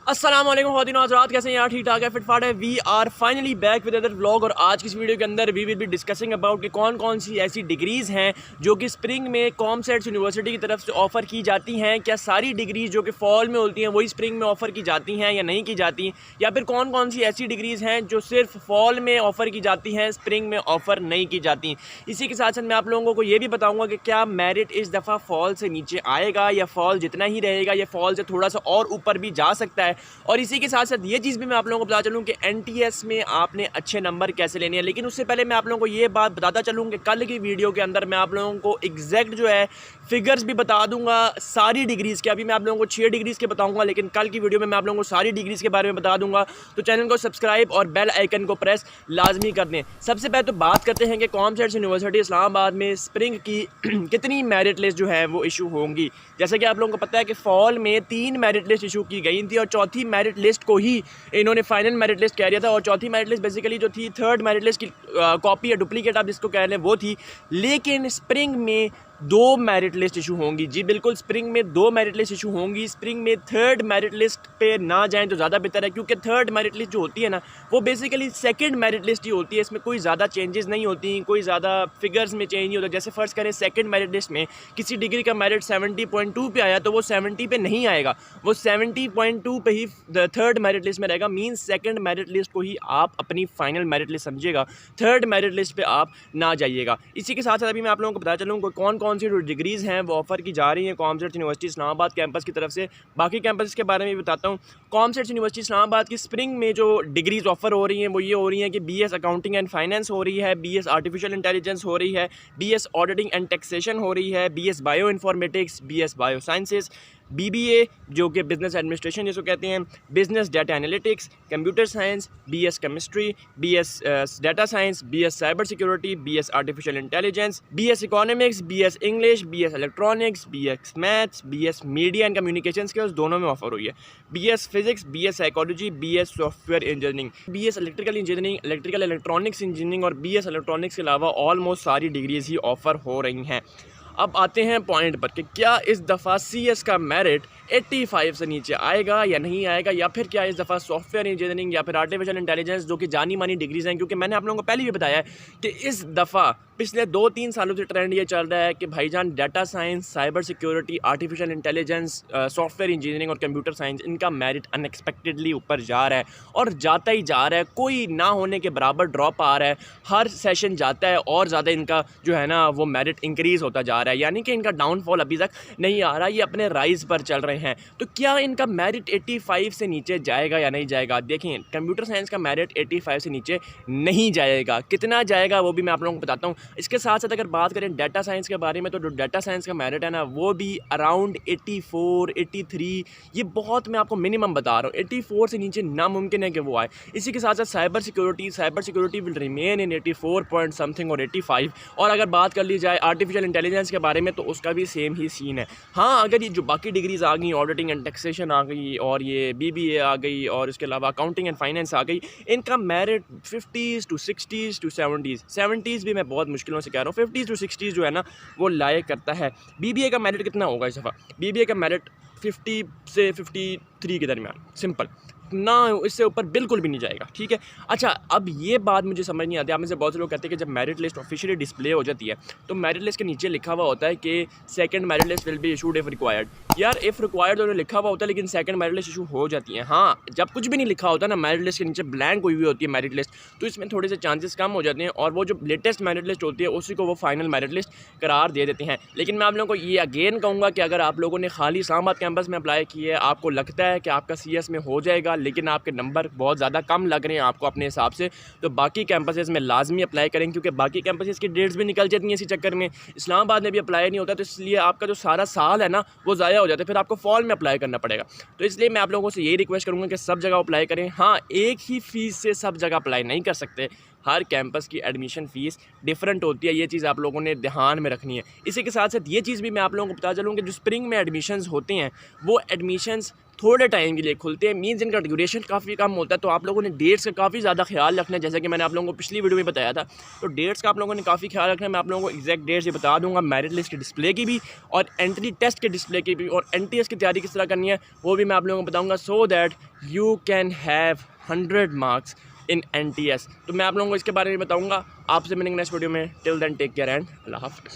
अस्सलाम वालेकुम ख़वातीन हज़रात, कैसे हैं यार? ठीक ठाक है, फिट फाट है। We are finally back with other vlog. और आज की इस वीडियो के अंदर we will be discussing about कि कौन कौन सी ऐसी डिग्रीज़ हैं जो कि स्प्रिंग में कॉमसेट्स यूनिवर्सिटी की तरफ से ऑफ़र की जाती हैं। क्या सारी डिग्रीज़ जो कि फ़ॉल में होती हैं वही स्प्रिंग में ऑफ़र की जाती हैं या नहीं की जाती, या फिर कौन कौन सी ऐसी डिग्रीज़ हैं जो सिर्फ फ़ॉल में ऑफ़र की जाती हैं, स्प्रिंग में ऑफ़र नहीं की जाती। इसी के साथ साथ मैं आप लोगों को ये भी बताऊँगा कि क्या मेरिट इस दफ़ा फ़ॉल से नीचे आएगा या फ़ॉल जितना ही रहेगा या फ़ॉल से थोड़ा सा और ऊपर भी जा सकता है। और इसी के साथ साथ ये चीज़ भी मैं आप लोगों को बता चलूँ कि एनटीएस में आपने अच्छे नंबर कैसे लेने हैं। लेकिन उससे पहले मैं आप लोगों को ये बात बताता चलूँ कि कल की वीडियो के अंदर मैं आप लोगों को एग्जैक्ट जो है फिगर्स भी बता दूंगा सारी डिग्रीज़ के। अभी मैं आप लोगों को 6 डिग्रीज़ के बताऊंगा, लेकिन कल की वीडियो में मैं आप लोगों को सारी डिग्रीज़ के बारे में बता दूंगा। तो चैनल को सब्सक्राइब और बेल आइकन को प्रेस लाजमी कर दें। सबसे पहले तो बात करते हैं कि कॉमसेट्स यूनिवर्सिटी इस्लामाबाद में स्प्रिंग की कितनी मेरिट लिस्ट जो है वो इशू होंगी। जैसे कि आप लोगों को पता है कि फॉल में 3 मेरिट लिस्ट इशू की गई थी और चौथी मेरिट लिस्ट को ही इन्होंने फाइनल मेरिट लिस्ट कह दिया था। और चौथी मेरिट लिस्ट बेसिकली जो थी थर्ड मेरिट लिस्ट की कॉपी या डुप्लीकेट आप जिसको कह रहे हैं वो थी। लेकिन स्प्रिंग में 2 मेरिट लिस्ट इशू होंगी। जी बिल्कुल, स्प्रिंग में 2 मेरिट लिस्ट इशू होंगी। स्प्रिंग में थर्ड मेरिट लिस्ट पे ना जाएं तो ज़्यादा बेहतर है, क्योंकि थर्ड मेरिट लिस्ट जो होती है ना वो बेसिकली सेकंड मेरिट लिस्ट ही होती है। इसमें कोई ज़्यादा चेंजेस नहीं होती, कोई ज़्यादा फिगर्स में चेंज नहीं होता। जैसे फ़र्ज़ करें सेकंड मेरिट लिस्ट में किसी डिग्री का मेरिट 70.2 पे आया तो वो 70 पे नहीं आएगा, वो 70.2 पे ही थर्ड मेरिट लिस्ट में रहेगा। मीन्स सेकंड मेरिट लिस्ट को ही आप अपनी फाइनल मेरिट लिस्ट समझिएगा, थर्ड मेरिट लिस्ट पे आप ना जाइएगा। इसी के साथ साथ अभी मैं आप लोगों को बता चलूँ कौन कौन सी जो डिग्रीज़ हैं वो ऑफ़र की जा रही हैं कॉमसेट्स यूनिवर्सिटी इस्लामाबाद कैंपस की तरफ से। बाकी कैंपस के बारे में भी बताता हूँ। कॉमसेट्स यूनिवर्सिटी इस्लामाबाद की स्प्रिंग में जो डिग्रीज़ ऑफ़र हो रही हैं वो ये हो रही हैं कि बीएस अकाउंटिंग एंड फाइनेंस हो रही है, बीएस आर्टिफिशियल इंटेलिजेंस हो रही है, बीएस ऑडिटिंग एंड टैक्सेशन हो रही है, BS bio informatics, BS bio sciences, BBA जो कि बिज़नेस एडमिनिस्ट्रेशन जिसको कहते हैं, business data analytics, computer science, BS chemistry, BS data science, BS cyber security, BS artificial intelligence, BS economics, BS English, BS electronics, BS maths, BS media and communication skills दोनों में offer हुई है, BS physics, BS psychology, BS software engineering, BS electrical engineering, electrical electronics engineering और BS electronics के अलावा almost सारी degrees ही offer हो रही हैं। अब आते हैं पॉइंट पर कि क्या इस दफ़ा सीएस का मेरिट 85 से नीचे आएगा या नहीं आएगा, या फिर क्या इस दफ़ा सॉफ्टवेयर इंजीनियरिंग या फिर आर्टिफिशियल इंटेलिजेंस जो कि जानी मानी डिग्रीज़ हैं। क्योंकि मैंने आप लोगों को पहले भी बताया है कि इस दफ़ा पिछले 2-3 सालों से ट्रेंड ये चल रहा है कि भाईजान data science, cyber security, artificial intelligence, software engineering और कंप्यूटर साइंस, इनका मेरिट अनएक्सपेक्टेडली ऊपर जा रहा है और जाता ही जा रहा है। कोई ना होने के बराबर ड्रॉप आ रहा है, हर सेशन जाता है और ज़्यादा इनका जो है ना वो मेरिट इंक्रीज़ होता जा रहा है। यानी कि इनका डाउनफॉल अभी तक नहीं आ रहा, ये अपने राइज़ पर चल रहे हैं। तो क्या इनका मेरिट 85 से नीचे जाएगा या नहीं जाएगा? देखें, कंप्यूटर साइंस का मेरिट 85 से नीचे नहीं जाएगा। कितना जाएगा वो भी मैं आप लोगों को बताता हूँ। इसके साथ साथ अगर बात करें डाटा साइंस के बारे में, तो जो डाटा साइंस का मेरिट है ना वो भी अराउंड 84, 83, ये बहुत मैं आपको मिनिमम बता रहा हूँ। 84 से नीचे नामुमकिन है कि वो आए। इसी के साथ साथ cyber security will remain in 84 point something और 85। और अगर बात कर ली जाए आर्टिफिशियल इंटेलिजेंस के बारे में तो उसका भी सेम ही सीन है। हाँ, अगर ये जो बाकी डिग्रीज़ आ गई, ऑडिटिंग एंड टैक्सेशन आ गई और ये बीबीए आ गई और इसके अलावा अकाउंटिंग एंड फाइनेंस आ गई, इनका merit 50s to 60s to 70s भी मैं बहुत मुश्किलों से कह रहा हूँ, 50s to 60s जो है ना वो लायक करता है। बीबीए का मेरिट कितना होगा इस दफ़ा? बीबीए का मेरिट 50 से 53 के दरमियान, सिंपल ना, इससे ऊपर बिल्कुल भी नहीं जाएगा। ठीक है, अच्छा अब ये बात मुझे समझ नहीं आती। आप में से बहुत से लोग कहते हैं कि जब मेरिट लिस्ट ऑफिशियली डिस्प्ले हो जाती है तो मेरिट लिस्ट के नीचे लिखा हुआ होता है कि second merit list will be issued if required. यार इफ़ रिक्वायर्ड तो लिखा हुआ होता है, लेकिन सेकंड मेरिट लिस्ट इशू हो जाती है। हाँ, जब कुछ भी नहीं लिखा होता ना, मेरिट लिस्ट के नीचे ब्लैंक हुई हुई होती है मेरिट लिस्ट, तो इसमें थोड़े से चांसेस कम हो जाते हैं और वो जो लेटेस्ट मेरिट लिस्ट होती है उसी को वो फाइनल मेरिट लिस्ट करार दे देते हैं। लेकिन मैं आप लोगों को ये अगेन कहूँगा कि अगर आप लोगों ने खाली इस्लामाबाद कैंपस में अप्लाई किया है, आपको लगता है कि आपका CS में हो जाएगा लेकिन आपके नंबर बहुत ज़्यादा कम लग रहे हैं आपको अपने हिसाब से, तो बाकी कैंपसेस में लाजमी अप्लाई करें, क्योंकि बाकी कैंपसेस की डेट्स भी निकल जाती हैं इसी चक्कर में। इस्लामाबाद में भी अप्लाई नहीं होता, तो इसलिए आपका जो सारा साल है ना वो ज़ाया हो जाता है, फिर आपको फॉल में अप्लाई करना पड़ेगा। तो इसलिए मैं आप लोगों से यही रिक्वेस्ट करूँगा कि सब जगह अप्लाई करें। हाँ, एक ही फ़ीस से सब जगह अप्लाई नहीं कर सकते, हर कैंपस की एडमिशन फ़ीस डिफरेंट होती है, ये चीज़ आप लोगों ने ध्यान में रखनी है। इसी के साथ साथ ये चीज़ भी मैं आप लोगों को बता चलूँ कि जो स्प्रिंग में एडमिशन्स होते हैं वो एडमिशन्स थोड़े टाइम के लिए खुलते हैं, मीन्स इनका ड्यूरेशन काफ़ी कम होता है। तो आप लोगों ने डेट्स का काफ़ी ज़्यादा ख्याल रखना है, जैसा कि मैंने आप लोगों को पिछली वीडियो में बताया था। तो डेट्स का आप लोगों ने काफ़ी ख्याल रखना है। मैं आप लोगों को एग्जैक्ट डेट्स ये बता दूँगा, मेरिट लिस्ट के डिस्प्ले की भी और एंट्री टेस्ट के डिस्प्ले की भी, और NTS की तैयारी किस तरह करनी है वो भी मैं आप लोगों को बताऊँगा, so that you can have 100 marks in NTS। तो मैं आप लोगों को इसके बारे में बताऊँगा। आपसे मिलेंगे नेक्स्ट वीडियो में। Till then take care and अल्लाह हाफ़िज़।